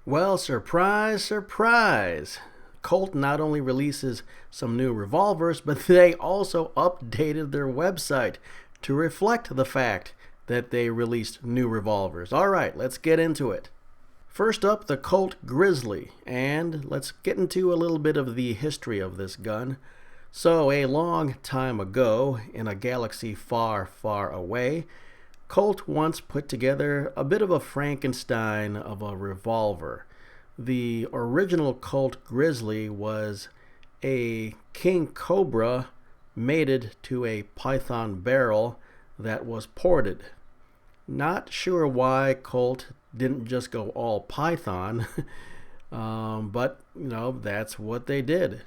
Well, surprise, surprise. Colt not only releases some new revolvers, but they also updated their website to reflect the fact that they released new revolvers. All right, let's get into it. First up, the Colt Grizzly, and let's get into a little bit of the history of this gun. So, a long time ago, in a galaxy far, far away, Colt once put together a bit of a Frankenstein of a revolver. The original Colt Grizzly was a King Cobra mated to a Python barrel that was ported. Not sure why Colt didn't just go all Python, but that's what they did.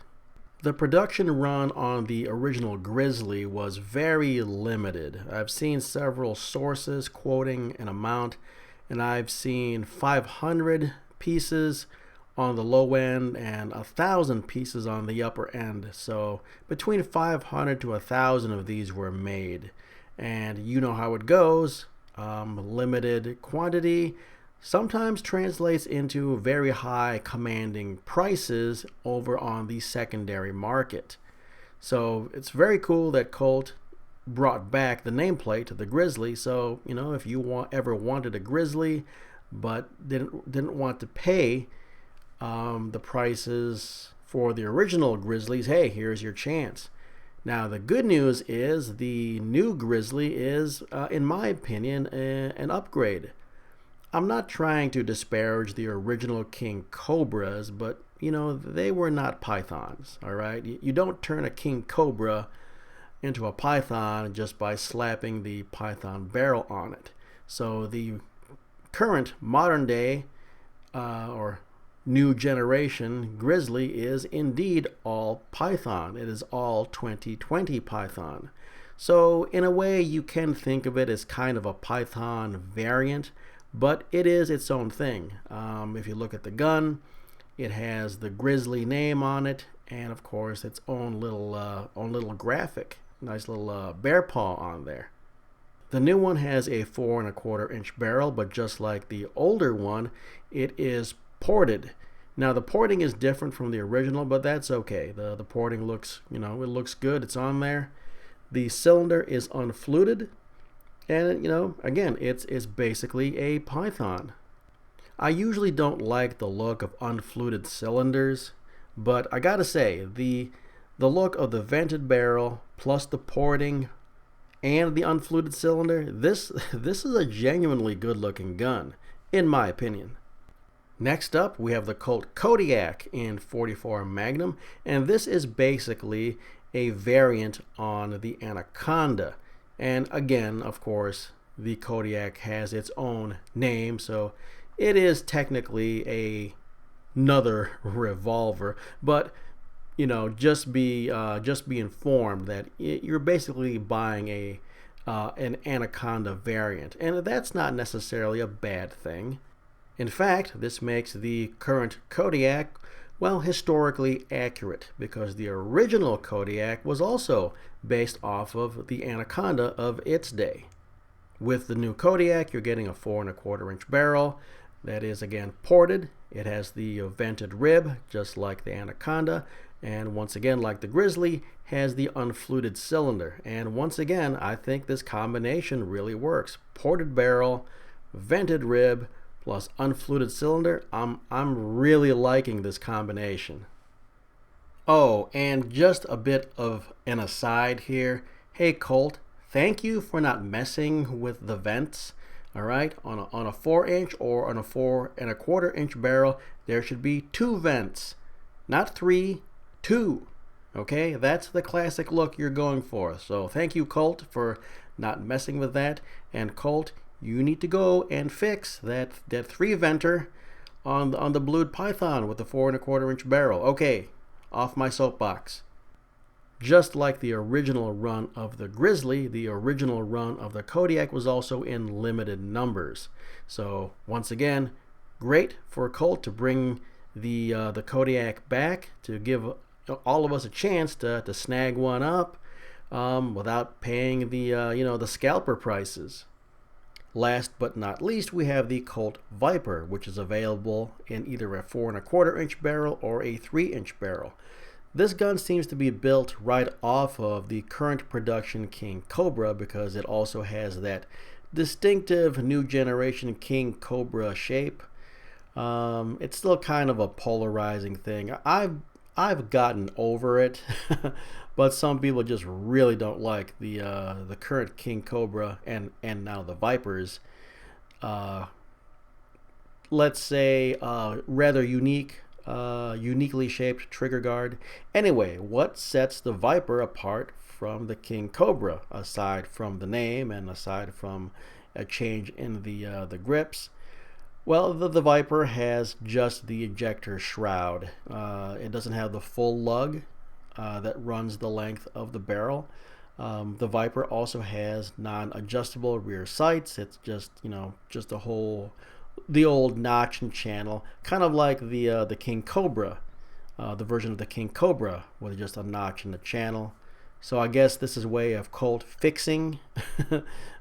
The production run on the original Grizzly was very limited. I've seen several sources quoting an amount, and I've seen 500 pieces on the low end and 1,000 pieces on the upper end. So between 500 to 1,000 of these were made. And you know how it goes. Limited quantity sometimes translates into very high commanding prices over on the secondary market. So it's very cool that Colt brought back the nameplate to the Grizzly. So if you ever wanted a Grizzly but didn't want to pay the prices for the original Grizzlies, hey, here's your chance. Now the good news is the new Grizzly is, in my opinion, an upgrade. I'm not trying to disparage the original King Cobras, but they were not pythons. All right, you don't turn a King Cobra into a python just by slapping the python barrel on it. So the current modern day or new generation Grizzly is indeed all python. It is all 2020 python. So in a way you can think of it as kind of a python variant, but it is its own thing. If you look at the gun, it has the Grizzly name on it, and of course its own little graphic, nice little bear paw on there. The new one has a 4¼ inch barrel, but just like the older one, it is ported. Now the porting is different from the original, but that's okay. The porting looks, it looks good. It's on there. The cylinder is unfluted, and again, it's basically a python. I usually don't like the look of unfluted cylinders, but I gotta say the look of the vented barrel plus the porting and the unfluted cylinder, this is a genuinely good looking gun, in my opinion. Next up, we have the Colt Kodiak in .44 Magnum, and this is basically a variant on the Anaconda. And again, of course, the Kodiak has its own name, so it is technically another revolver. But just be informed that you're basically buying an Anaconda variant, and that's not necessarily a bad thing. In fact, this makes the current Kodiak, well, historically accurate, because the original Kodiak was also based off of the Anaconda of its day. With the new Kodiak, you're getting a 4¼ inch barrel that is again ported. It has the vented rib, just like the Anaconda, and once again, like the Grizzly, has the unfluted cylinder. And once again, I think this combination really works. Ported barrel, vented rib, plus unfluted cylinder. I'm really liking this combination. Oh, and just a bit of an aside here. Hey Colt, thank you for not messing with the vents. All right, on a 4-inch or on a 4¼ inch barrel, there should be 2 vents, not 3, 2. Okay, that's the classic look you're going for. So thank you, Colt, for not messing with that. And Colt, you need to go and fix that 3-venter on the blued Python with the 4¼ inch barrel. Okay, off my soapbox. Just like the original run of the Grizzly, the original run of the Kodiak was also in limited numbers. So once again, great for Colt to bring the Kodiak back, to give all of us a chance to snag one up without paying the scalper prices. Last but not least, we have the Colt Viper, which is available in either a 4¼ inch barrel or a 3-inch barrel. This gun seems to be built right off of the current production King Cobra because it also has that distinctive new generation King Cobra shape. It's still kind of a polarizing thing. I've gotten over it, but some people just really don't like the current King Cobra and now the Vipers. Let's say rather uniquely shaped trigger guard. Anyway, what sets the Viper apart from the King Cobra, aside from the name and aside from a change in the grips? Well, the Viper has just the ejector shroud. It doesn't have the full lug that runs the length of the barrel. The Viper also has non-adjustable rear sights. It's just just the old notch and channel, kind of like the King Cobra, the version of the King Cobra with just a notch in the channel. So I guess this is a way of Colt fixing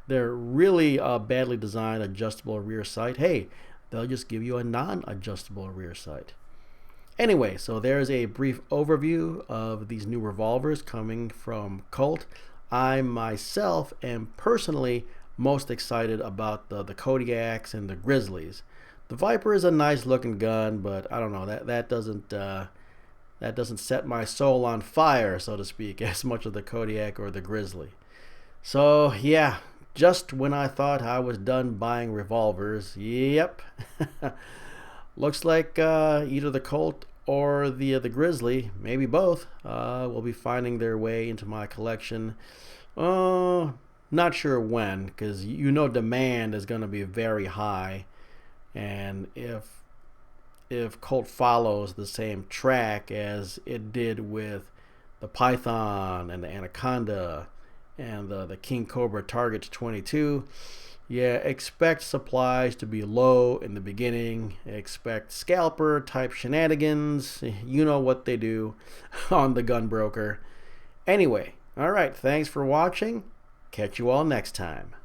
their really badly designed adjustable rear sight. Hey, they'll just give you a non-adjustable rear sight. Anyway, so there's a brief overview of these new revolvers coming from Colt. I myself am personally most excited about the Kodiaks and the Grizzlies. The Viper is a nice looking gun, but I don't know, that doesn't set my soul on fire, so to speak, as much as the Kodiak or the Grizzly. So yeah, just when I thought I was done buying revolvers, yep, looks like either the Colt or the Grizzly, maybe both, will be finding their way into my collection. Not sure when, because demand is going to be very high, and if Colt follows the same track as it did with the Python and the Anaconda and the King Cobra Target 22, yeah, expect supplies to be low in the beginning. Expect scalper type shenanigans. You know what they do on the Gun Broker. Anyway, all right, thanks for watching. Catch you all next time.